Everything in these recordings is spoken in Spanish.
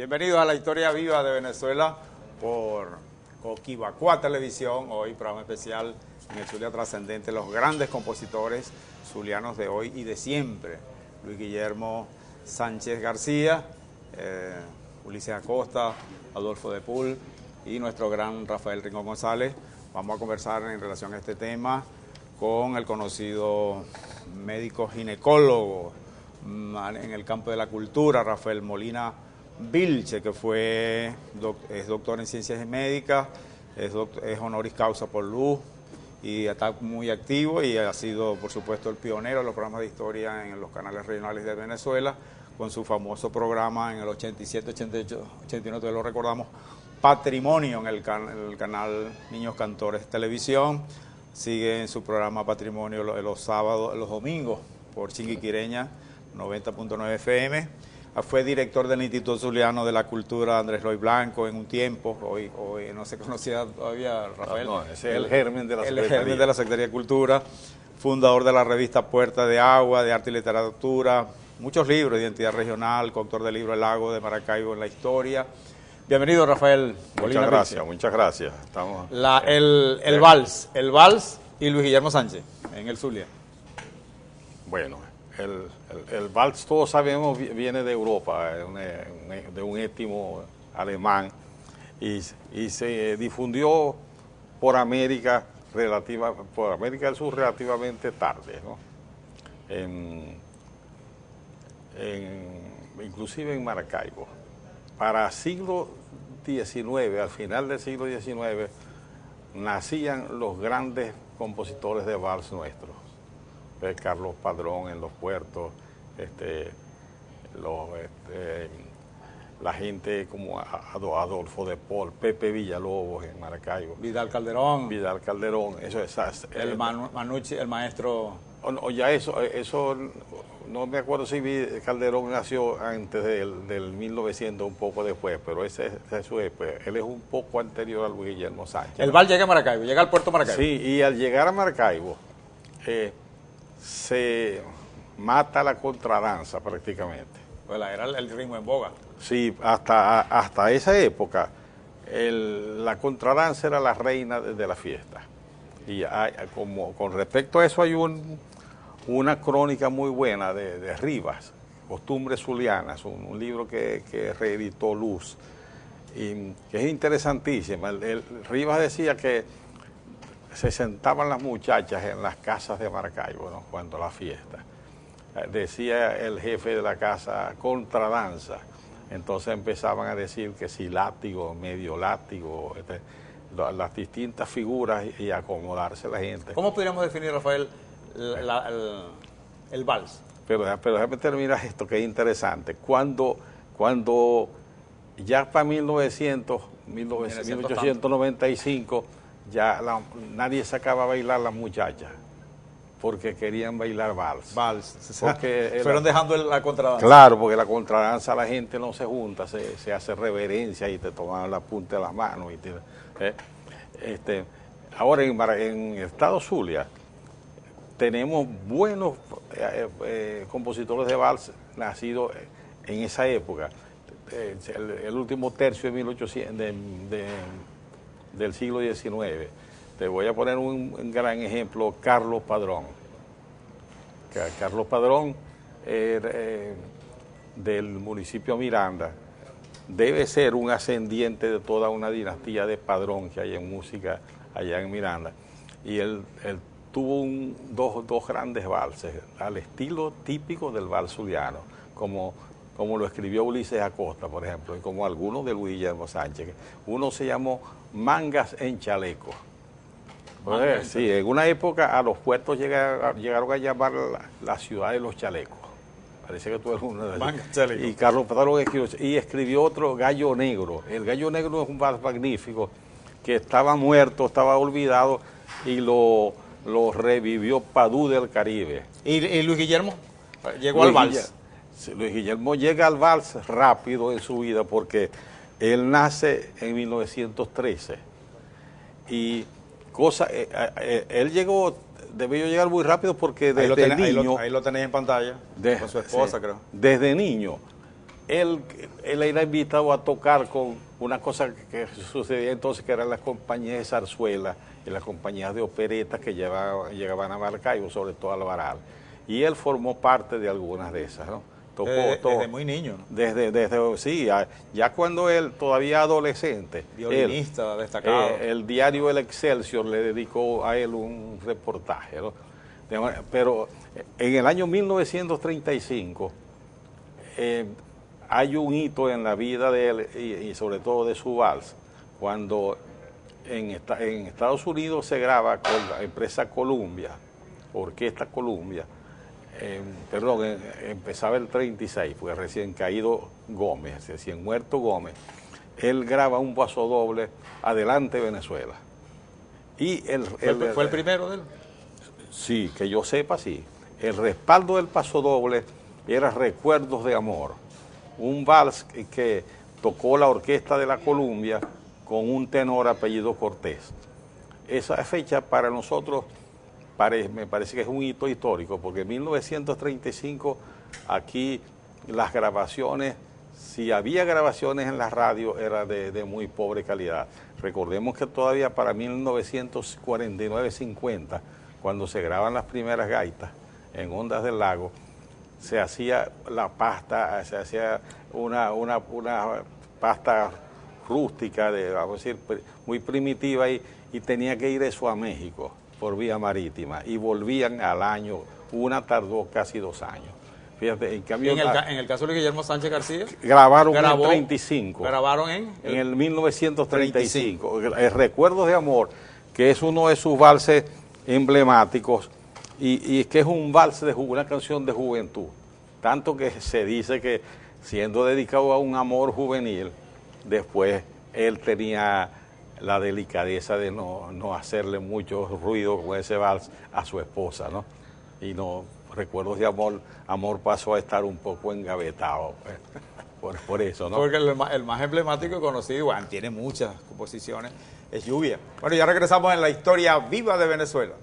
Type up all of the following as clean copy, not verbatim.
Bienvenidos a la historia viva de Venezuela por Coquibacoa Televisión. Hoy programa especial en el Zulia Trascendente, los grandes compositores zulianos de hoy y de siempre. Luis Guillermo Sánchez García, Ulises Acosta, Adolfo de Pul y nuestro gran Rafael Rincón González. Vamos a conversar en relación a este tema con el conocido médico ginecólogo en el campo de la cultura, Rafael Molina Vilche, que es doctor en ciencias médicas, es honoris causa por Luz y está muy activo y ha sido, por supuesto, el pionero de los programas de historia en los canales regionales de Venezuela, con su famoso programa en el 87, 88, 89, lo recordamos, Patrimonio en el canal Niños Cantores Televisión. Sigue en su programa Patrimonio los sábados, los domingos, por Chinguiquireña 90.9 FM. Fue director del Instituto Zuliano de la Cultura Andrés Loy Blanco en un tiempo. Hoy no se conocía todavía, Rafael. No, ese es el germen de la Secretaría. El germen de la Secretaría de Cultura. Fundador de la revista Puerta de Agua, de Arte y Literatura. Muchos libros, Identidad Regional, coautor del libro El Lago de Maracaibo en la Historia. Bienvenido, Rafael. Muchas gracias, muchas gracias. Estamos... el Vals y Luis Guillermo Sánchez en el Zulia. Bueno, el Vals, todos sabemos, viene de Europa, de un étimo alemán, y se difundió por América del Sur relativamente tarde, ¿no? Inclusive en Maracaibo. Para siglo XIX, al final del siglo XIX, nacían los grandes compositores de vals nuestros. Carlos Padrón en Los Puertos, la gente como Adolfo de Pol, Pepe Villalobos en Maracaibo. Vidal Calderón, eso es. Manucci, el maestro. Eso no me acuerdo si Calderón nació antes del 1900, un poco después, pero ese es su época. Él es un poco anterior a Luis Guillermo Sánchez. El Val llega a Maracaibo, llega al puerto Maracaibo. Sí, y al llegar a Maracaibo se mata la contradanza prácticamente. Pues era el ritmo en boga. Sí, hasta esa época la contradanza era la reina de la fiesta. Y con respecto a eso hay una crónica muy buena de Rivas, Costumbres Zulianas, un libro que reeditó Luz, y que es interesantísima. Rivas decía que se sentaban las muchachas en las casas de Maracaibo, ¿no?, cuando la fiesta. Decía el jefe de la casa, contradanza. Entonces empezaban a decir que si látigo, medio látigo, las distintas figuras y acomodarse la gente. ¿Cómo podríamos definir, Rafael, el vals? Pero déjame terminar esto, que es interesante. Cuando ya para 1895, ya nadie sacaba a bailar las muchachas, porque querían bailar vals. Fueron dejando la contradanza. Claro, porque la contradanza la gente no se junta, se hace reverencia y te toman la punta de las manos. Ahora en el estado Zulia tenemos buenos compositores de vals nacidos en esa época. El último tercio de 1800 del siglo XIX. Te voy a poner un gran ejemplo, Carlos Padrón. Carlos Padrón, del municipio Miranda, debe ser un ascendiente de toda una dinastía de Padrón que hay en música allá en Miranda. Y él tuvo dos grandes valses, al estilo típico del vals zuliano, como lo escribió Ulises Acosta, por ejemplo, y como algunos de Luis Guillermo Sánchez. Uno se llamó Mangas en Chaleco. Sí, en una época a los puertos llegaron a llamar la ciudad de los chalecos. Parece que tú eres uno de ellos. Y Carlos Padrón escribió otro, Gallo Negro. El Gallo Negro es un vals magnífico que estaba muerto, estaba olvidado, y lo revivió Padú del Caribe. ¿Y Luis Guillermo llegó al vals? Luis Guillermo llega al vals rápido en su vida porque él nace en 1913 y él debió llegar muy rápido porque desde niño... Ahí lo tenéis en pantalla, con su esposa, sí, creo. Desde niño él era invitado a tocar con una cosa que sucedía entonces, que eran las compañías de zarzuela y las compañías de operetas que llegaban a Maracaibo, sobre todo al Varal. Y él formó parte de algunas de esas, ¿no? Tocó desde muy niño, ¿no? Sí, ya cuando él, todavía adolescente. Violinista destacado. El diario El Excelsior le dedicó a él un reportaje, ¿no? Pero en el año 1935 hay un hito en la vida de él y sobre todo de su vals, cuando en Estados Unidos se graba con la empresa Columbia, Orquesta Columbia, empezaba el 36, fue recién caído Gómez, recién muerto Gómez. Él graba un pasodoble, Adelante Venezuela. Y ¿Fue el primero de él? Sí, que yo sepa, sí. El respaldo del pasodoble era Recuerdos de Amor, un vals que tocó la orquesta de la Columbia con un tenor apellido Cortés. Esa fecha para nosotros me parece que es un hito histórico, porque en 1935 aquí las grabaciones, si había grabaciones en la radio, era de muy pobre calidad. Recordemos que todavía para 1949-50, cuando se graban las primeras gaitas en Ondas del Lago, se hacía la pasta, se hacía una pasta rústica, vamos a decir, muy primitiva, y tenía que ir eso a México por vía marítima, y volvían al año, una tardó casi 2 años. Fíjate, en cambio... En el caso de Guillermo Sánchez García... Grabó en el 35. ¿Grabaron en el 1935. El Recuerdos de Amor, que es uno de sus valses emblemáticos, y que es un vals una canción de juventud. Tanto que se dice que, siendo dedicado a un amor juvenil, después él tenía la delicadeza de no hacerle mucho ruido con ese vals a su esposa, ¿no? Y no, Recuerdos de Amor pasó a estar un poco engavetado por eso, ¿no? Porque el más emblemático y conocido, bueno, tiene muchas composiciones, es Lluvia. Bueno, ya regresamos en la historia viva de Venezuela.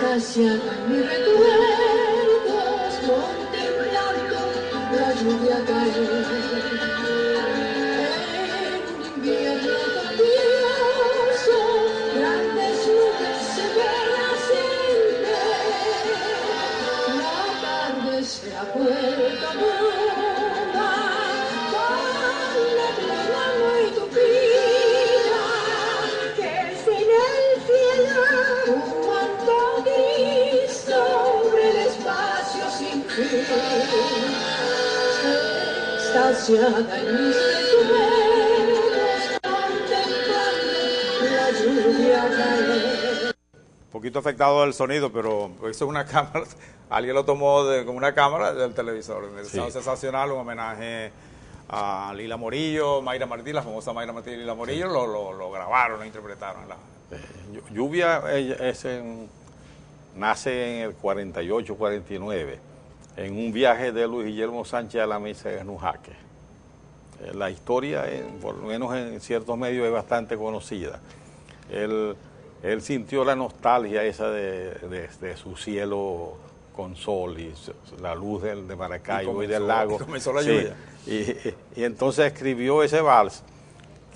Estacian mis recuerdos contemplando la lluvia caer en un invierno copioso, grandes nubes se ven ascender, la tarde se ha vuelto bruma, con neblina muy tupida, que es en el cielo un manto gris sobre el espacio sin fin, extasiada en mis recuerdos, contemplando la lluvia caer. Un poquito afectado el sonido, pero eso es una cámara, alguien lo tomó como una cámara del televisor, en el Estado Sensacional, un homenaje a Lila Morillo, Mayra Martí, la famosa Mayra Martí y Lila Morillo, lo grabaron, lo interpretaron. Lluvia nace en el 48-49, en un viaje de Luis Guillermo Sánchez a la mesa de Nujaque. La historia, por lo menos en ciertos medios, es bastante conocida. Él sintió la nostalgia esa de su cielo con sol y la luz de Maracaibo y del lago. Comenzó la lluvia. Y entonces escribió ese vals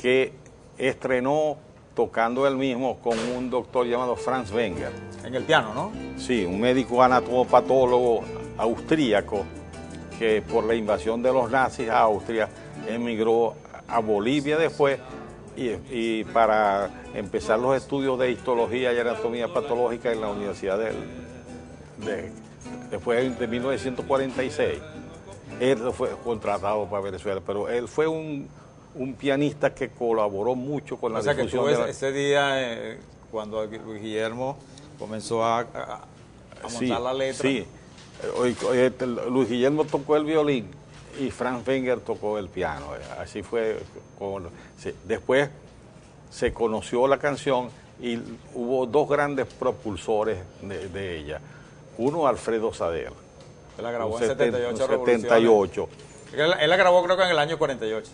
que estrenó tocando él mismo con un doctor llamado Franz Wenger. En el piano, ¿no? Sí, un médico anatomopatólogo austríaco que por la invasión de los nazis a Austria emigró a Bolivia después y para empezar los estudios de histología y anatomía patológica en la Universidad después de 1946. él fue contratado para Venezuela, pero él fue un pianista que colaboró mucho con la difusión de la... ese día cuando Luis Guillermo comenzó a montar la letra. Sí, Luis Guillermo tocó el violín y Franz Wenger tocó el piano. Así fue. Sí. Después se conoció la canción y hubo dos grandes propulsores de ella. Uno, Alfredo Sader. Él la grabó en 78. 78. Él la grabó creo que en el año 48.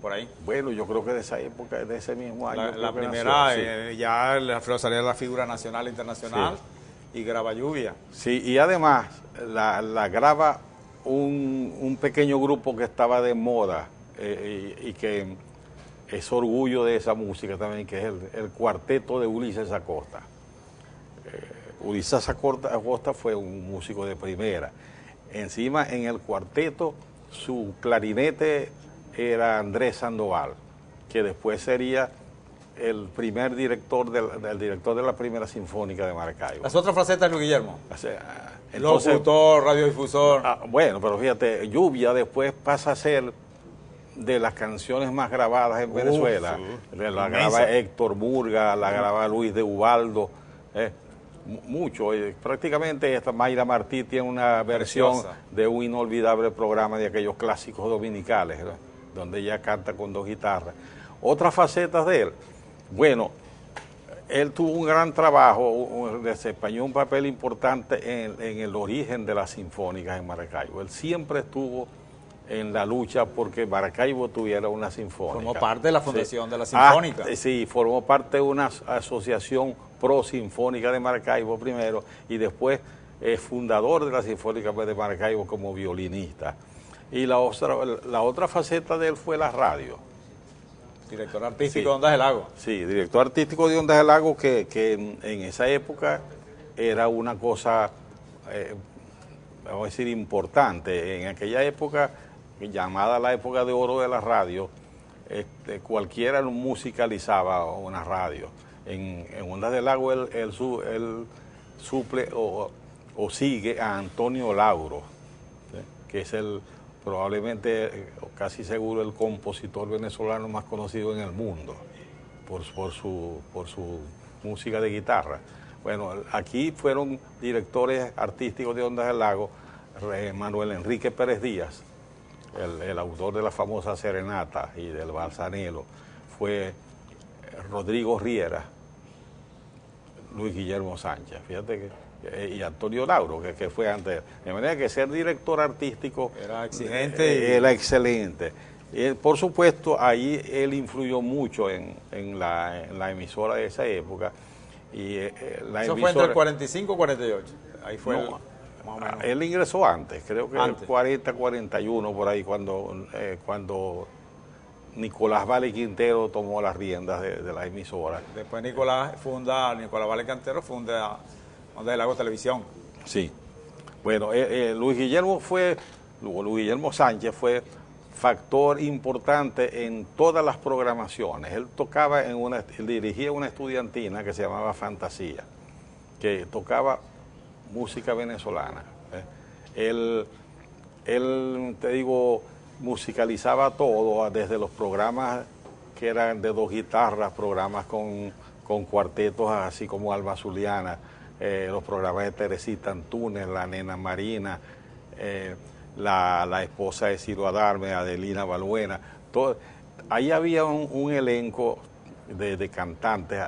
Por ahí. Bueno, yo creo que de esa época, de ese mismo año. La primera, nació, sí. Ya Alfredo Sader la figura nacional e internacional, sí. Y graba Lluvia. Sí, y además la graba un pequeño grupo que estaba de moda y que es orgullo de esa música también, que es el cuarteto de Ulises Acosta. Ulises Acosta fue un músico de primera. Encima, en el cuarteto, su clarinete era Andrés Sandoval, que después sería el primer director del director de la primera sinfónica de Maracaibo. Las otras facetas de Luis Guillermo. O sea, locutor, radiodifusor. Bueno, pero fíjate, Lluvia después pasa a ser de las canciones más grabadas en Venezuela. Sí. La graba Héctor Murga, la graba Luis de Ubaldo, mucho. Prácticamente esta Mayra Martí tiene una versión de un inolvidable programa de aquellos clásicos dominicales, ¿no? Donde ella canta con dos guitarras. Otras facetas de él, bueno, él tuvo un gran trabajo, desempeñó un papel importante en el origen de las sinfónicas en Maracaibo. Él siempre estuvo en la lucha porque Maracaibo tuviera una sinfónica. Formó parte de la fundación de la sinfónica. Sí, formó parte de una asociación pro-sinfónica de Maracaibo primero y después es fundador de la Sinfónica de Maracaibo como violinista. Y la otra faceta de él fue la radio. Director artístico de Ondas del Lago. Sí, director artístico de Ondas del Lago, que en esa época era una cosa, vamos a decir, importante. En aquella época, llamada la época de oro de la radio, cualquiera musicalizaba una radio. En Ondas del Lago él suple o sigue a Antonio Lauro, que es probablemente, casi seguro, el compositor venezolano más conocido en el mundo por su música de guitarra. Bueno, aquí fueron directores artísticos de Ondas del Lago, Manuel Enrique Pérez Díaz, el autor de la famosa Serenata y del Balsanelo, fue Rodrigo Riera, Luis Guillermo Sánchez, fíjate que y Antonio Lauro, que fue antes. De manera que ser director artístico era exigente. Era excelente. Por supuesto, ahí él influyó mucho en la emisora de esa época. Eso fue entre el 45 y 48. Ahí fue más o menos. Él ingresó antes, creo que antes. El 40, 41, por ahí, cuando Nicolás Valle Quintero tomó las riendas de la emisora. Después Nicolás Valle Quintero funda Ondas del Lago Televisión. Sí. Bueno, Luis Guillermo Sánchez fue factor importante en todas las programaciones. Él tocaba él dirigía una estudiantina que se llamaba Fantasía, que tocaba música venezolana. Él, te digo, musicalizaba todo, desde los programas que eran de dos guitarras, programas con cuartetos así como Alba Zuliana, los programas de Teresita Antunes, la Nena Marina, la esposa de Ciro Adarme, Adelina Balbuena. Ahí había un elenco de cantantes,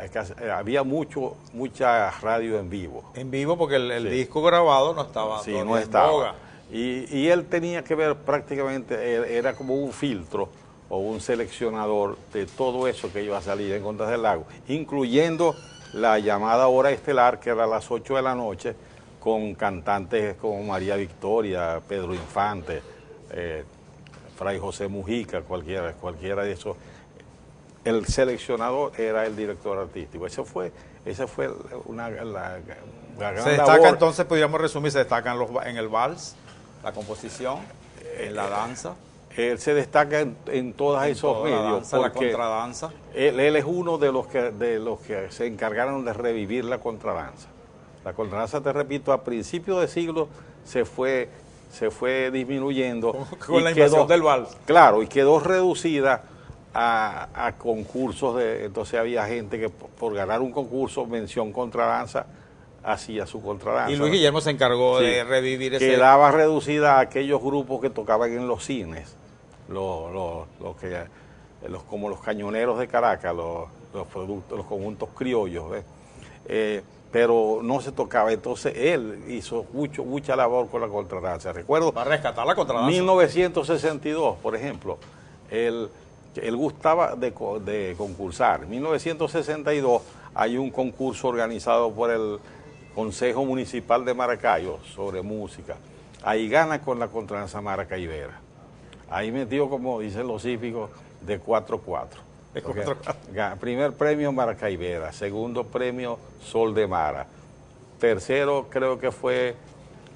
había mucha radio en vivo. En vivo porque el disco grabado no estaba no estaba. En boga. Y él tenía que ver prácticamente, era como un filtro o un seleccionador de todo eso que iba a salir en Ondas del Lago, incluyendo la llamada hora estelar, que era a las 8 de la noche, con cantantes como María Victoria, Pedro Infante, Fray José Mujica, cualquiera de esos. El seleccionador era el director artístico. Esa fue la gran se destaca labor. Entonces, podríamos resumir, se destacan en el vals, la composición, en la danza. Él se destaca en todos esos medios. La danza, la contradanza. Él es uno de los que se encargaron de revivir la contradanza. La contradanza, te repito, a principios de siglo se fue se fue disminuyendo. Con la invasión del vals. Claro, y quedó reducida a concursos, entonces había gente que por ganar un concurso, mención contradanza, hacía su contradanza. Y Luis Guillermo se encargó Sí, de revivir ese... quedaba reducida a aquellos grupos que tocaban en los cines, como los cañoneros de Caracas, los conjuntos criollos, ¿ves? Pero no se tocaba. Entonces él hizo mucha labor con la contradanza. Recuerdo, para rescatar la contradanza. 1962, por ejemplo, él gustaba de concursar. En 1962 hay un concurso organizado por el Consejo Municipal de Maracayo sobre música. Ahí gana con la contradanza maracaibera. Ahí metió, como dicen los hípicos, de 4-4. Primer premio Maracaibera, segundo premio Sol de Mara, tercero creo que fue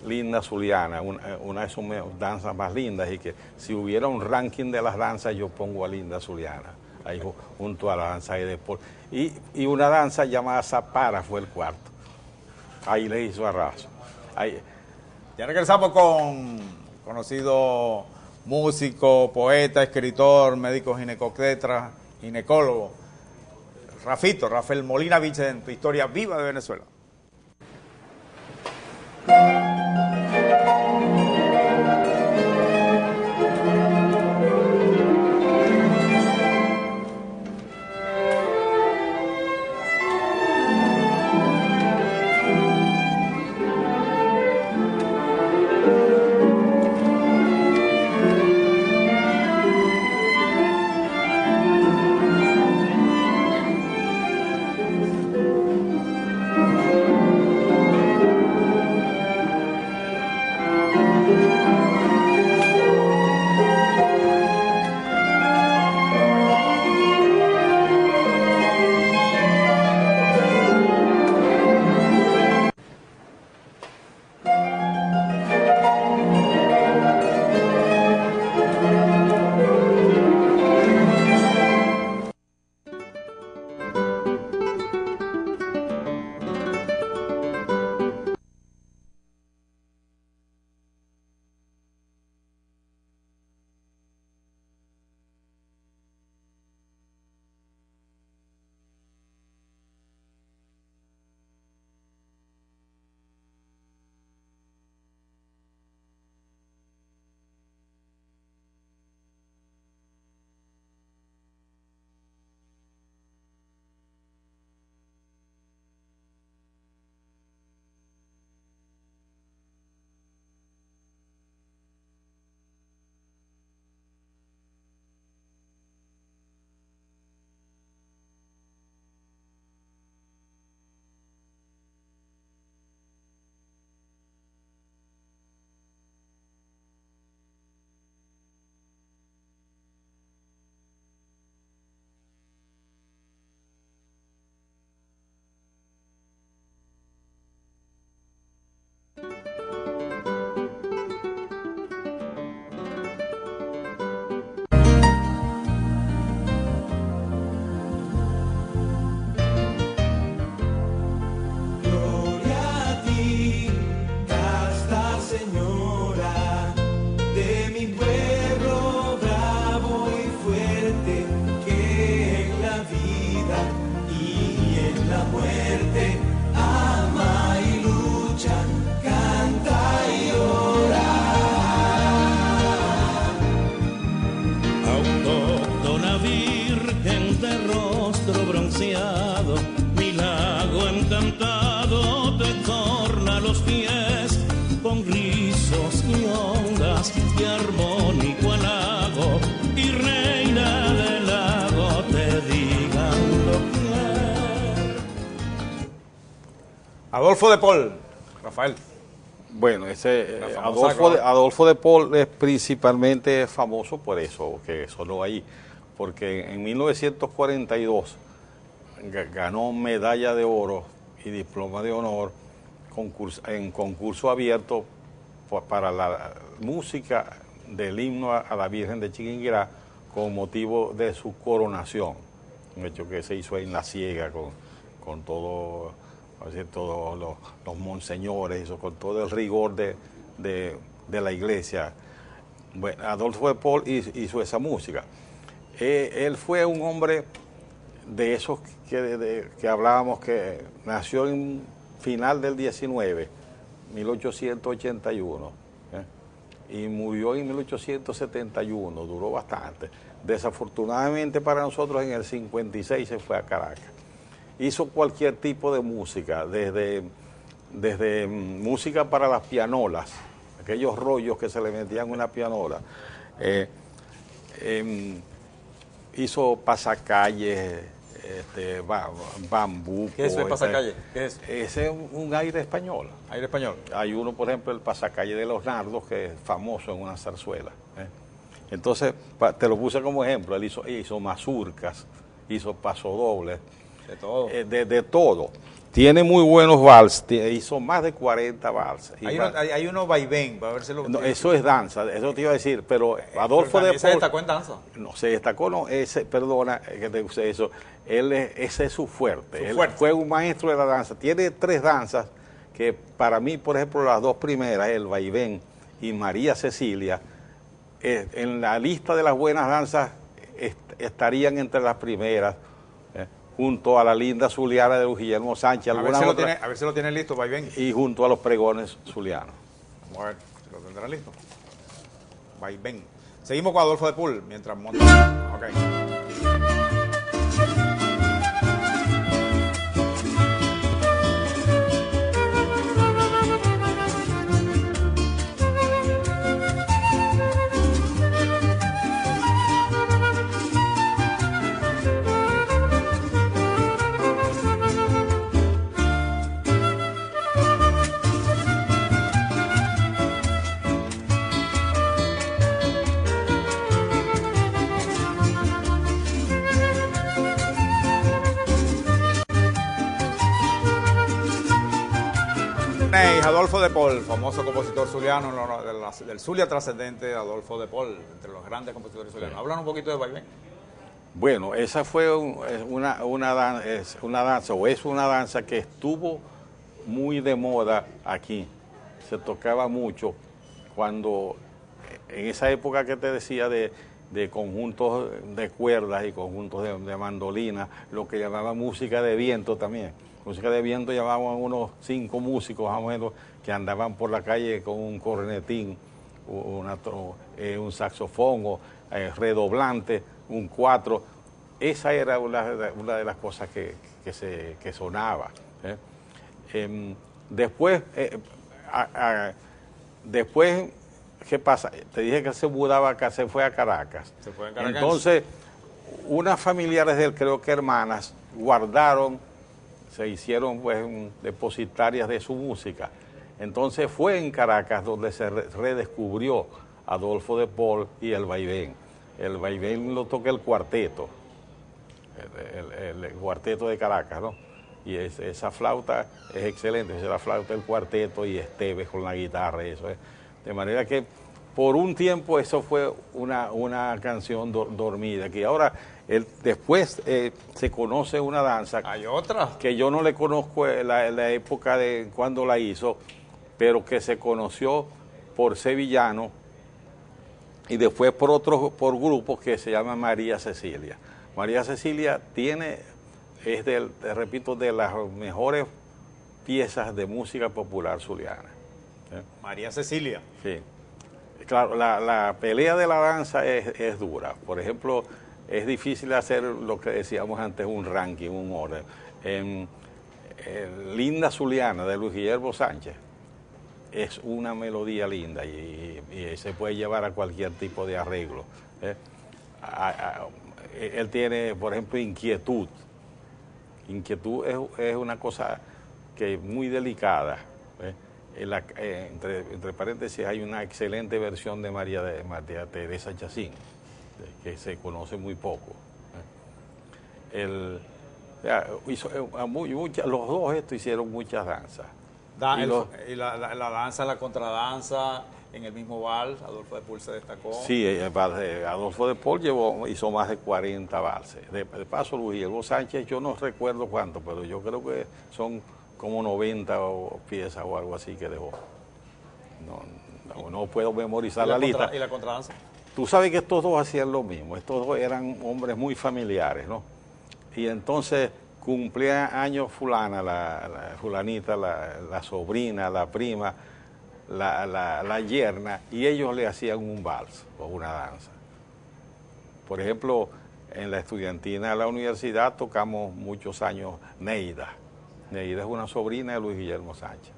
Linda Zuliana, una de sus danzas más lindas, y que si hubiera un ranking de las danzas yo pongo a Linda Zuliana, ahí junto a la danza de Paul. Y una danza llamada Zapara fue el cuarto, ahí le hizo arraso. Ahí. Ya regresamos con conocido músico, poeta, escritor, médico ginecólogo, Rafael Molina Víchez, en tu historia viva de Venezuela. Adolfo de Paul, Rafael. Bueno, Adolfo de Paul es principalmente famoso por eso, que sonó ahí, porque en 1942 ganó medalla de oro y diploma de honor en concurso abierto para la música del himno a la Virgen de Chiquinquirá con motivo de su coronación, un hecho que se hizo en La Ciega con todos los monseñores, con todo el rigor de de la iglesia. Bueno, Adolfo de Paul hizo esa música. Él fue un hombre de esos que hablábamos, que nació en final del 19, 1881, y murió en 1871, duró bastante. Desafortunadamente para nosotros en el 56 se fue a Caracas. Hizo cualquier tipo de música, desde música para las pianolas, aquellos rollos que se le metían en una pianola. Hizo pasacalles, bambuco. ¿Qué es eso de pasacalle? ¿Qué es? Ese es un aire español. Aire español. Hay uno, por ejemplo, el pasacalle de los Nardos, que es famoso en una zarzuela. Entonces, te lo puse como ejemplo. Él hizo mazurcas, hizo pasodobles. De todo. De todo. Tiene muy buenos vals, hizo más de 40 valses. Hay uno vaivén, para ver si lo... No, eso es danza, eso te iba a decir, pero Adolfo de Paul... ¿Se destacó en danza? No, se destacó, no, perdona que te use eso, ese es su fuerte. Su fuerte. Fue un maestro de la danza. Tiene 3 danzas que para mí, por ejemplo, las 2 primeras, el vaivén y María Cecilia, en la lista de las buenas danzas estarían entre las primeras, junto a la linda zuliana de Guillermo Sánchez. A ver si lo tiene listo, vaivén. Y junto a los pregones zulianos. Vamos a ver si lo tendrá listo. Vaivén. Seguimos con Adolfo de Paul, mientras monta. Ok. Adolfo de Paul, famoso compositor zuliano del Zulia trascendente, Adolfo de Paul, entre los grandes compositores zulianos. Hablan un poquito de vaivén. Bueno, esa fue una danza que estuvo muy de moda aquí. Se tocaba mucho cuando, en esa época que te decía de conjuntos de cuerdas y conjuntos de mandolina, lo que llamaban música de viento también. Música de viento llamaban unos 5 músicos más o menos que andaban por la calle con un cornetín, un saxofón, redoblante, un 4. Esa era una de las cosas que sonaba. Después, ¿qué pasa? Te dije que se mudaba acá, se fue a Caracas. Se fue a Caracas. Entonces, unas familiares de él, creo que hermanas, guardaron, se hicieron pues depositarias de su música. Entonces fue en Caracas donde se redescubrió Adolfo de Paul y el vaivén. El vaivén lo toca el cuarteto, el cuarteto de Caracas, ¿no? Y esa flauta es excelente, esa es la flauta del cuarteto y Esteves con la guitarra, eso es. De manera que por un tiempo eso fue una canción dormida, que ahora después se conoce una danza. ¿Hay otra? Que yo no le conozco la época de cuando la hizo, pero que se conoció por sevillano y después por grupos que se llama María Cecilia. María Cecilia repito, de las mejores piezas de música popular zuliana. María Cecilia. Sí. Claro, la pelea de la danza es dura. Por ejemplo, es difícil hacer lo que decíamos antes, un ranking, un orden. Linda Zuliana de Luis Guillermo Sánchez es una melodía linda y se puede llevar a cualquier tipo de arreglo. Él tiene, por ejemplo, Inquietud. Inquietud es una cosa que es muy delicada. Entre paréntesis hay una excelente versión de María Teresa Chacín, que se conoce muy poco. Los dos hicieron muchas danzas. La danza, la contradanza, en el mismo vals, Adolfo de Paul se destacó. Sí, Adolfo de Paul hizo más de 40 valses. De paso, Luis Guillermo Sánchez, yo no recuerdo cuánto, pero yo creo que son como 90 piezas o algo así que dejó. no puedo memorizar la lista. ¿Y la contradanza? Tú sabes que estos dos hacían lo mismo, estos dos eran hombres muy familiares, ¿no? Y entonces cumplía años fulana, la fulanita, la sobrina, la prima, la yerna, y ellos le hacían un vals o una danza. Por ejemplo, en la estudiantina de la universidad tocamos muchos años Neida. Neida es una sobrina de Luis Guillermo Sánchez.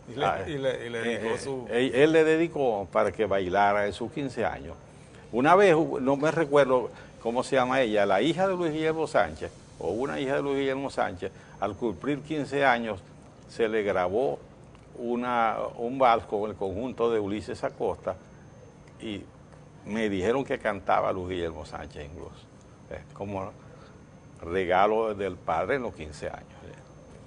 Y le dedicó su... Él le dedicó para que bailara en sus 15 años. Una vez, no me recuerdo cómo se llama ella, la hija de Luis Guillermo Sánchez, o una hija de Luis Guillermo Sánchez, al cumplir 15 años, se le grabó un vals con el conjunto de Ulises Acosta, y me dijeron que cantaba Luis Guillermo Sánchez incluso, como regalo del padre en los 15 años.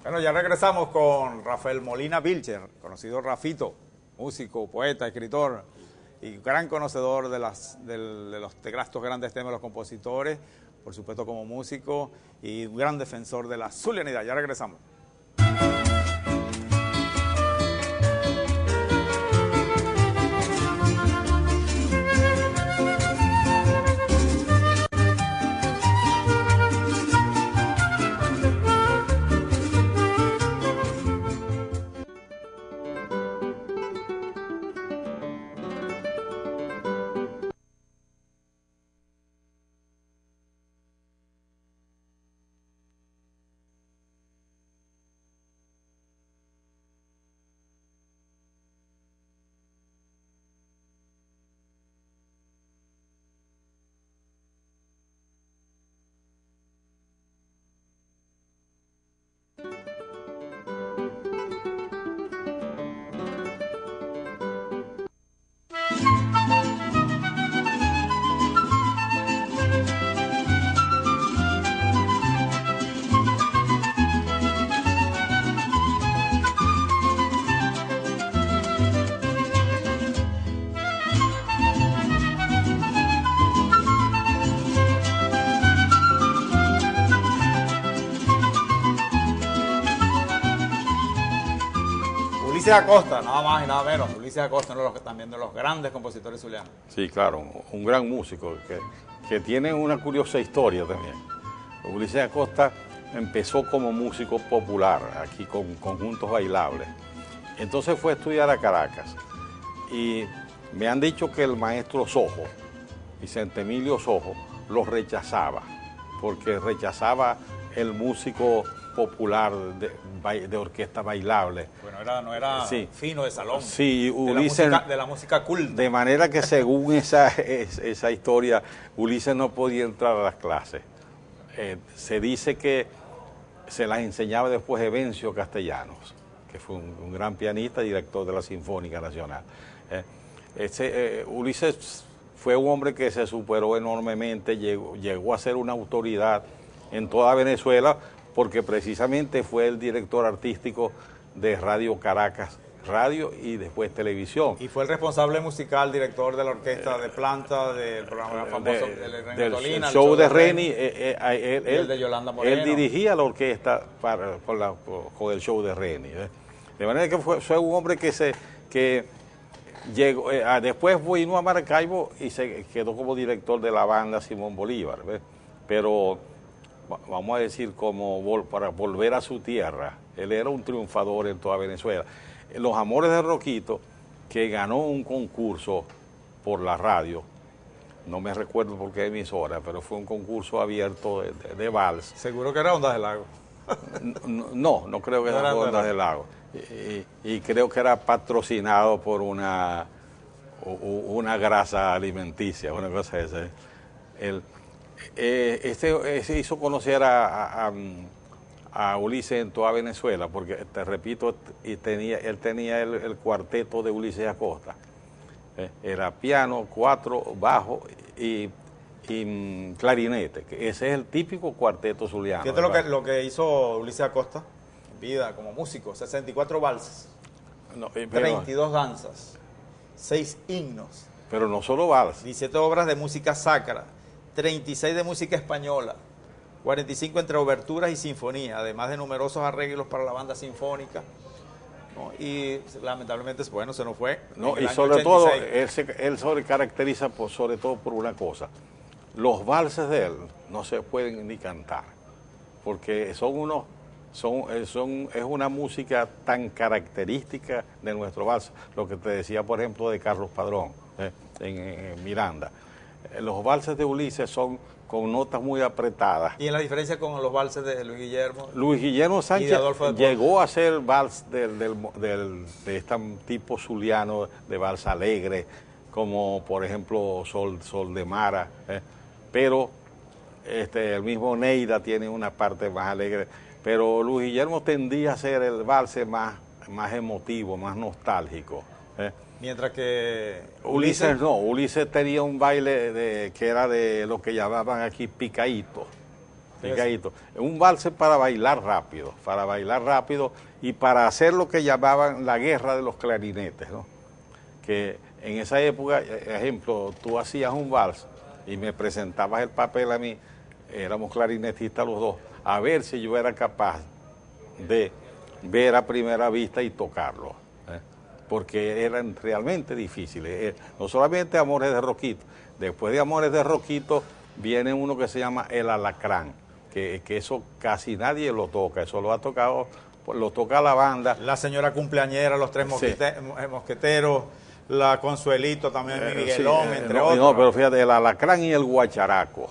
Bueno, ya regresamos con Rafael Molina Vilcher, conocido Rafito, músico, poeta, escritor y gran conocedor de estos grandes temas de los compositores, por supuesto como músico y un gran defensor de la zulianidad. Ya regresamos. Ulises Acosta, nada más y nada menos. Ulises Acosta, también de los grandes compositores zulianos. Sí, claro, un gran músico que tiene una curiosa historia también. Ulises Acosta empezó como músico popular, aquí con conjuntos bailables. Entonces fue a estudiar a Caracas y me han dicho que el maestro Sojo, Vicente Emilio Sojo, lo rechazaba, porque rechazaba el músico popular de orquesta bailable. Bueno, no era sí, fino de salón. Sí, Ulises, de la música culta. De manera que según esa historia, Ulises no podía entrar a las clases. Se dice que se las enseñaba después Evencio Castellanos, que fue un gran pianista y director de la Sinfónica Nacional. Ulises fue un hombre que se superó enormemente, llegó a ser una autoridad en toda Venezuela, porque precisamente fue el director artístico de Radio Caracas, radio y después televisión. Y fue el responsable musical, director de la orquesta de planta, del programa famoso del show de Reni, el de Yolanda Moreno. Él dirigía la orquesta con el show de Reni. De manera que fue un hombre que llegó, después vino a Maracaibo y se quedó como director de la banda Simón Bolívar, ¿ves? Pero vamos a decir, para volver a su tierra, él era un triunfador en toda Venezuela. Los Amores de Roquito, que ganó un concurso por la radio, no me recuerdo por qué emisora, pero fue un concurso abierto de vals. ¿Seguro que era Ondas del Lago? No creo que era Ondas del Lago. Y creo que era patrocinado por una grasa alimenticia, una cosa esa. Se hizo conocer a Ulises en toda Venezuela, porque te repito, él tenía el cuarteto de Ulises Acosta. Era piano, cuatro, bajo y clarinete, que ese es el típico cuarteto zuliano. Fíjate lo que hizo Ulises Acosta en vida como músico: 64 valses, 32 danzas, 6 himnos. Pero no solo vals. 17 obras de música sacra, 36 de música española, 45 entre oberturas y sinfonía, además de numerosos arreglos para la banda sinfónica, ¿no? Y lamentablemente, bueno, se nos fue. No, en el y año sobre todo, 86. él se caracteriza sobre todo por una cosa. Los valses de él no se pueden ni cantar, porque es una música tan característica de nuestro vals. Lo que te decía, por ejemplo, de Carlos Padrón, en Miranda. Los valses de Ulises son con notas muy apretadas. Y en la diferencia con los valses de Luis Guillermo. Luis Guillermo Sánchez Adolfo de llegó a hacer vals de este tipo zuliano, de vals alegre, como por ejemplo Sol de Mara, pero el mismo Neida tiene una parte más alegre, pero Luis Guillermo tendía a ser el vals más emotivo, más nostálgico. Mientras que Ulises no, Ulises tenía un baile que era de lo que llamaban aquí picadito. Picadito. Un vals para bailar rápido y para hacer lo que llamaban la guerra de los clarinetes, ¿no? Que en esa época, ejemplo, tú hacías un vals y me presentabas el papel a mí, éramos clarinetistas los dos, a ver si yo era capaz de ver a primera vista y tocarlo, porque eran realmente difíciles. No solamente Amores de Roquito, después de Amores de Roquito viene uno que se llama El Alacrán, que eso casi nadie lo toca, eso lo toca la banda. La señora cumpleañera, los tres mosqueteros, la Consuelito también, Miguelón, entre otros. No, pero fíjate, el Alacrán y el Guacharaco.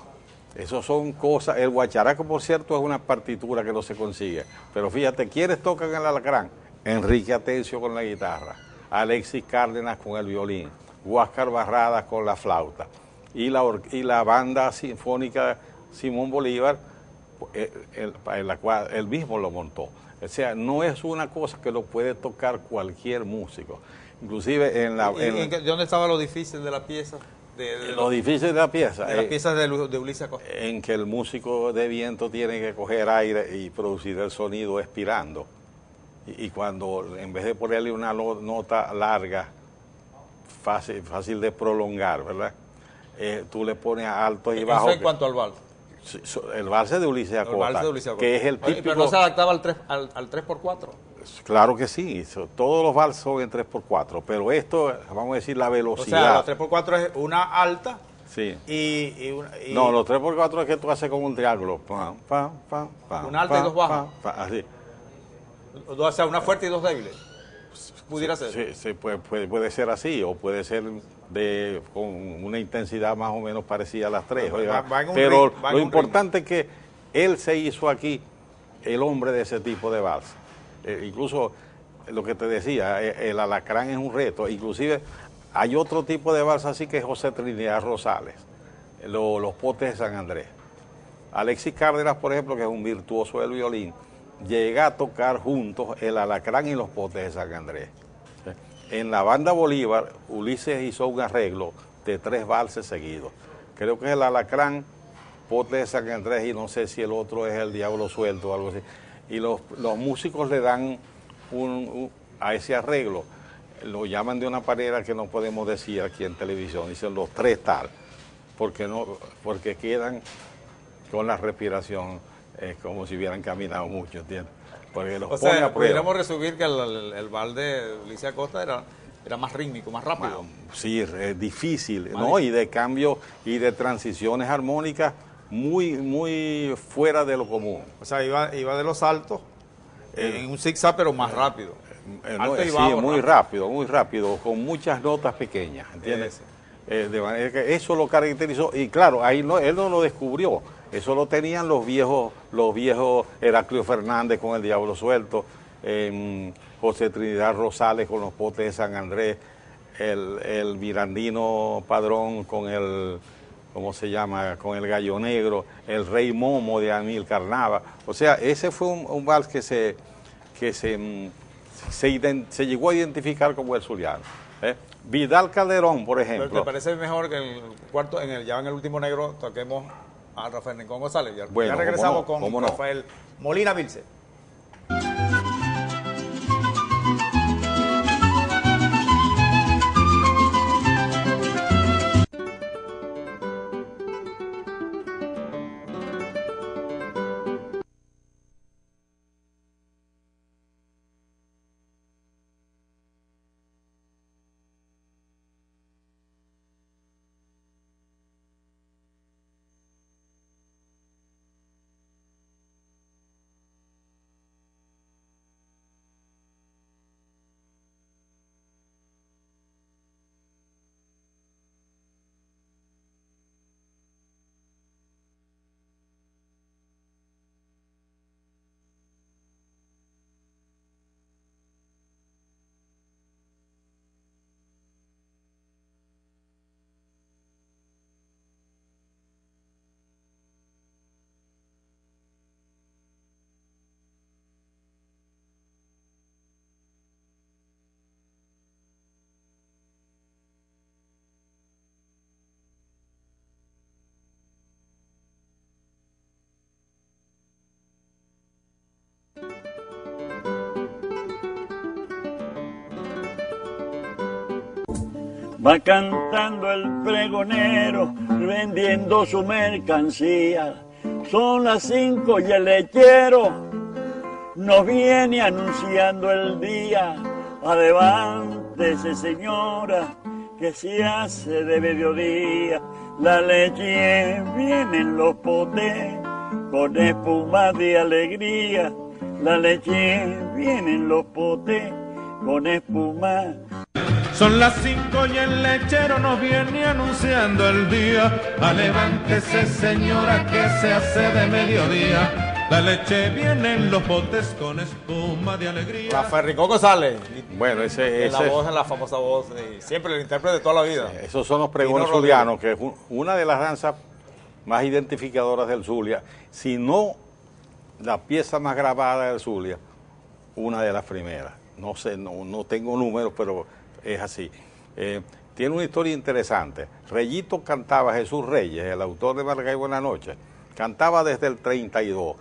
Esos son cosas. El Guacharaco, por cierto, es una partitura que no se consigue. Pero fíjate, ¿quiénes tocan el Alacrán? Enrique Atencio con la guitarra, Alexis Cárdenas con el violín, Huáscar Barradas con la flauta y la banda sinfónica Simón Bolívar, en la cual él mismo lo montó. O sea, no es una cosa que lo puede tocar cualquier músico. Inclusive ¿Dónde estaba lo difícil de la pieza? Lo difícil de la pieza. De las piezas de Ulises Acosta. En que el músico de viento tiene que coger aire y producir el sonido expirando. Y cuando, en vez de ponerle una nota larga, fácil de prolongar, ¿verdad? Tú le pones altos y bajos. Eso en cuanto al vals. El vals de Ulises Acosta, que es el típico. Pero no se adaptaba al 3x4. Claro que sí, todos los vals son en 3x4, pero esto, vamos a decir, la velocidad. O sea, los 3x4 es una alta. Sí. No, los 3x4 es que tú haces como un triángulo. Una alta y dos bajas. Así. O sea, una fuerte y dos débiles. Pudiera ser. Sí, puede ser así, o puede ser con una intensidad más o menos parecida a las tres. Pero lo importante es que él se hizo aquí el hombre de ese tipo de vals. Incluso lo que te decía, el Alacrán es un reto. Inclusive hay otro tipo de vals así que es José Trinidad Rosales, los Potes de San Andrés. Alexis Cárdenas, por ejemplo, que es un virtuoso del violín, llega a tocar juntos el Alacrán y los Potes de San Andrés. En la banda Bolívar, Ulises hizo un arreglo de 3 valses seguidos. Creo que es el Alacrán, Potes de San Andrés y no sé si el otro es el Diablo Suelto o algo así. Y los músicos le dan a ese arreglo, lo llaman de una manera que no podemos decir aquí en televisión, dicen los 3 tal, porque quedan con la respiración como si hubieran caminado mucho, ¿entiendes? Porque los pone a prueba. Podríamos resumir que el vals de Ulises Acosta era más rítmico, más rápido. Sí, es difícil, ¿no? Y de cambio y de transiciones armónicas muy fuera de lo común. O sea, iba de los altos en un zigzag, pero más rápido. Alto y bajo, muy rápido, con muchas notas pequeñas, ¿entiendes? De manera que eso lo caracterizó, y claro, ahí él no lo descubrió, eso lo tenían los viejos Heraclio Fernández con el Diablo Suelto, José Trinidad Rosales con los Potes de San Andrés, el Mirandino Padrón con el, ¿cómo se llama?, con el Gallo Negro, el Rey Momo de Amílcar Nava. O sea, ese fue un vals que se llegó a identificar como el zuliano. Vidal Calderón, por ejemplo. ¿Te parece mejor que ya en el último negro toquemos a Rafael Rincón González? Bueno, ya regresamos con Rafael Molina Vilce. Va cantando el pregonero, vendiendo su mercancía. Son las 5 y el lechero nos viene anunciando el día. Levántese, señora, que se hace de mediodía. La leche viene en los potes con espuma de alegría. La leche viene en los potes con espuma. Son las 5 y el lechero nos viene anunciando el día. Levántese, señora, que se hace de mediodía. La leche viene en los botes con espuma de alegría. Rafael Rincón González. Bueno, La voz, la famosa voz, siempre el intérprete de toda la vida. Esos son los pregones zulianos, que es una de las danzas más identificadoras del Zulia. Si no la pieza más grabada del Zulia, una de las primeras. No sé, no tengo números, pero es así. Tiene una historia interesante. Reyito cantaba, Jesús Reyes, el autor de Maracay Buenas Noches, cantaba desde el 32.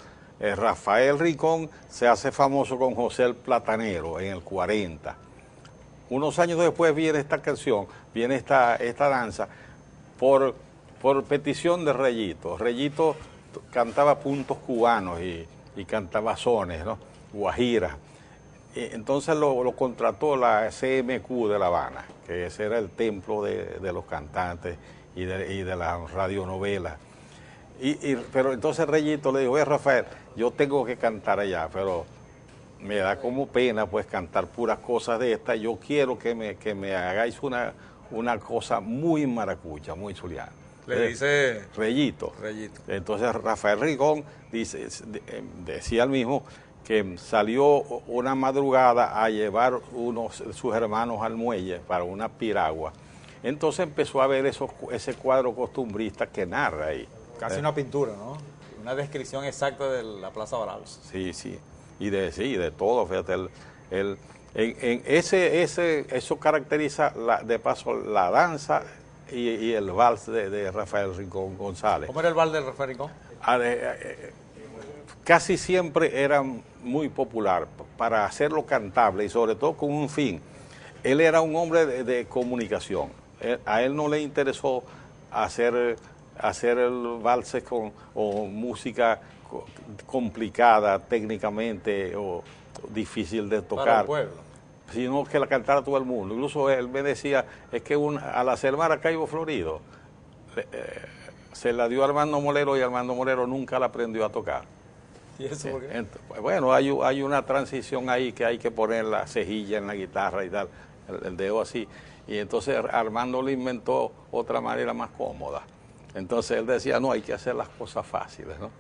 Rafael Rincón se hace famoso con José el Platanero en el 40. Unos años después viene esta canción, viene esta danza, por petición de Reyito. Reyito cantaba puntos cubanos y cantaba sones, ¿no? Guajiras. Entonces lo contrató la CMQ de La Habana, que ese era el templo de los cantantes y de las radionovelas. Pero entonces Reyito le dijo: oye, Rafael, yo tengo que cantar allá, pero me da como pena pues cantar puras cosas de estas. Yo quiero que me hagáis una cosa muy maracucha, muy zuliana. Le dice Reyito. Entonces Rafael Rincón decía el mismo que salió una madrugada a llevar sus hermanos al muelle para una piragua. Entonces empezó a ver ese cuadro costumbrista que narra ahí. Casi una pintura, ¿no? Una descripción exacta de la Plaza Bravos. Sí. Y de todo, fíjate. Eso caracteriza, de paso, la danza y el vals de Rafael Rincón González. ¿Cómo era el vals de Rafael Rincón? Casi siempre era muy popular para hacerlo cantable y sobre todo con un fin. Él era un hombre de comunicación. A él no le interesó hacer valses o música complicada técnicamente o difícil de tocar. Para el pueblo. Sino que la cantara todo el mundo. Incluso él me decía, es que al hacer Maracaibo Florido, se la dio a Armando Molero y Armando Molero nunca la aprendió a tocar. ¿Y eso por qué? Bueno, hay una transición ahí que hay que poner la cejilla en la guitarra y tal, el dedo así. Y entonces Armando le inventó otra manera más cómoda. Entonces él decía, no, hay que hacer las cosas fáciles, ¿no?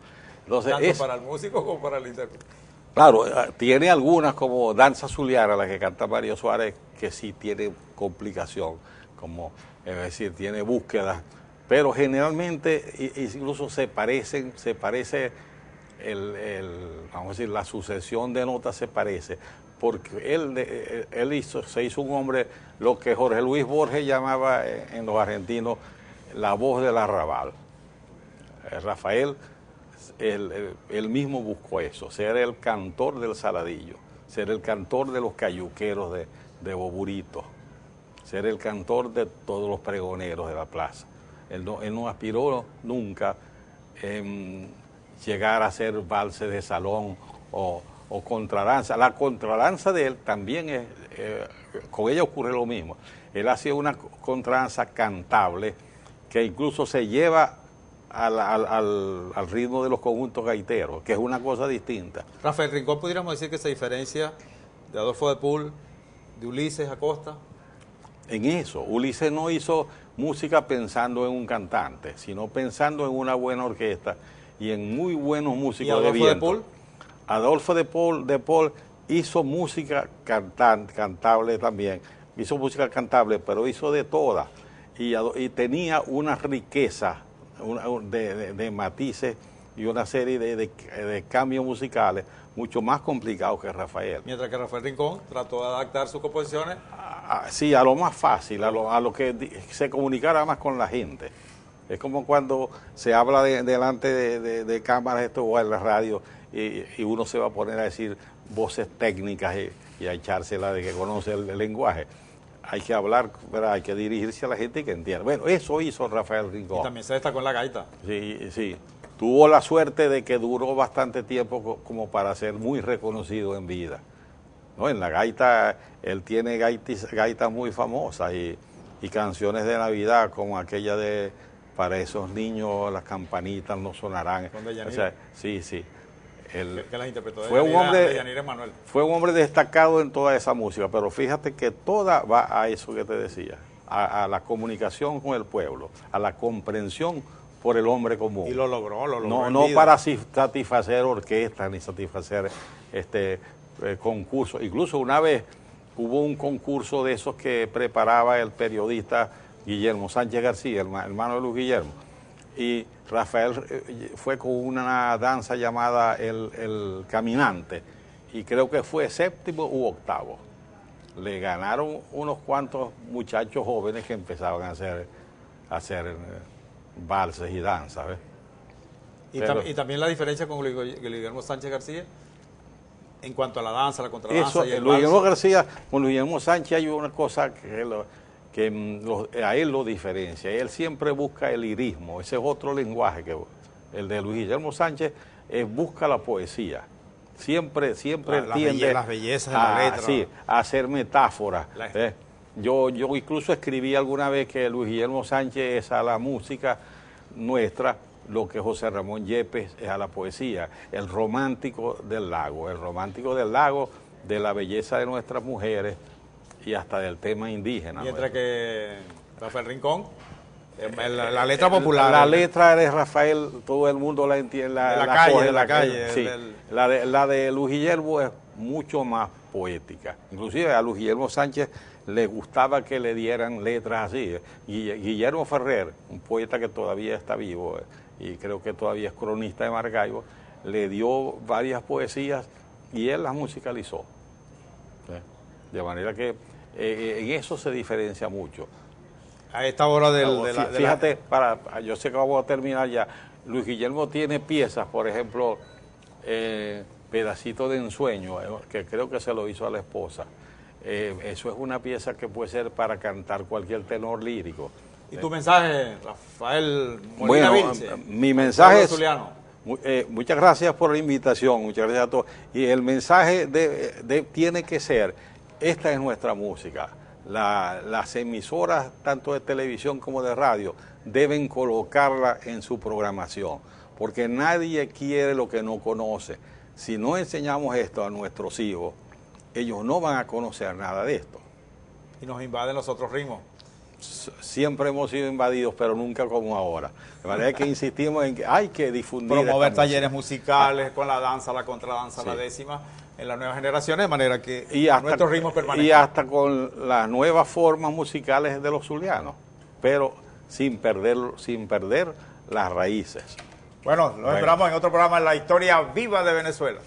Entonces, ¿tanto para el músico como para el intérprete? Claro, tiene algunas como Danza Zuliana, la que canta Mario Suárez, que sí tiene complicación, como, es decir, tiene búsqueda, pero generalmente incluso se parece vamos a decir, la sucesión de notas se parece, porque él se hizo un hombre, lo que Jorge Luis Borges llamaba en los argentinos la voz del arrabal. Rafael, él mismo buscó eso, ser el cantor del Saladillo, ser el cantor de los cayuqueros de Boburito, ser el cantor de todos los pregoneros de la plaza. Él no aspiró nunca llegar a hacer valses de salón o contradanza. La contradanza de él también con ella ocurre lo mismo. Él hacía una contradanza cantable que incluso se lleva al ritmo de los conjuntos gaiteros, que es una cosa distinta. Rafael Rincón, pudiéramos decir que se diferencia de Adolfo de Pool, de Ulises Acosta. En eso, Ulises no hizo música pensando en un cantante, sino pensando en una buena orquesta y en muy buenos músicos de viento. Adolfo de Paul hizo música cantable también, hizo música cantable, pero hizo de todas y tenía una riqueza de matices y una serie de cambios musicales mucho más complicados que Rafael. Mientras que Rafael Rincón trató de adaptar sus composiciones. Sí, a lo más fácil, a lo que se comunicara más con la gente. Es como cuando se habla delante de cámaras o en la radio y uno se va a poner a decir voces técnicas y a echársela de que conoce el lenguaje. hay que hablar, ¿verdad? Hay que dirigirse a la gente que entienda. Bueno, eso hizo Rafael Rincón. Y también se destacó en la gaita. Sí, sí. Tuvo la suerte de que duró bastante tiempo como para ser muy reconocido en vida. ¿No? En la gaita, él tiene gaitas muy famosas y canciones de Navidad como aquella de Para esos niños las campanitas no sonarán. O sea, sí, sí. Que las interpretó fue un hombre, de Yanire Manuel. fue un hombre destacado en toda esa música, pero fíjate que toda va a eso que te decía, a la comunicación con el pueblo, a la comprensión por el hombre común. Y lo logró. No para satisfacer orquestas ni satisfacer concursos. Incluso una vez hubo un concurso de esos que preparaba el periodista Guillermo Sánchez García, hermano de Luis Guillermo, y Rafael fue con una danza llamada el Caminante, y creo que fue séptimo u octavo. Le ganaron unos cuantos muchachos jóvenes que empezaban a hacer valses y danzas. ¿Ves? Y también la diferencia con Luis Guillermo Sánchez García en cuanto a la danza, la contradanza eso, y el Luis Guillermo vals. García, con Luis Guillermo Sánchez hay una cosa que a él lo diferencia. Él siempre busca el lirismo, ese es otro lenguaje que el de Luis Guillermo Sánchez busca la poesía. Siempre tiende las bellezas de la letra. Sí, a hacer metáforas. Yo incluso escribí alguna vez que Luis Guillermo Sánchez es a la música nuestra lo que José Ramón Yepes es a la poesía, el romántico del lago, de la belleza de nuestras mujeres y hasta del tema indígena. Mientras que Rafael Rincón, la letra popular. La letra de Rafael, todo el mundo la entiende. La calle. Sí. La de Luis Guillermo es mucho más poética. Inclusive a Luis Guillermo Sánchez le gustaba que le dieran letras así. Guillermo Ferrer, un poeta que todavía está vivo y creo que todavía es cronista de Maracaibo, le dio varias poesías y él las musicalizó. De manera que en eso se diferencia mucho. A esta hora Fíjate, yo sé que vamos a terminar ya. Luis Guillermo tiene piezas, por ejemplo, Pedacito de Ensueño, que creo que se lo hizo a la esposa. Eso es una pieza que puede ser para cantar cualquier tenor lírico. ¿Y tu mensaje, Rafael Molina Vilche? Mi mensaje es... Zuliano. Muchas gracias por la invitación, muchas gracias a todos. Y el mensaje tiene que ser, esta es nuestra música. Las emisoras, tanto de televisión como de radio, deben colocarla en su programación, porque nadie quiere lo que no conoce. Si no enseñamos esto a nuestros hijos, ellos no van a conocer nada de esto. Y nos invaden los otros ritmos. Siempre hemos sido invadidos, pero nunca como ahora. De manera que insistimos en que hay que difundir. Promover talleres musicales con la danza, la contradanza, la décima, en las nuevas generaciones, de manera que nuestros ritmos permanezcan. Y hasta con las nuevas formas musicales de los zulianos, pero sin perder las raíces. Bueno, nos esperamos en otro programa, La Historia Viva de Venezuela.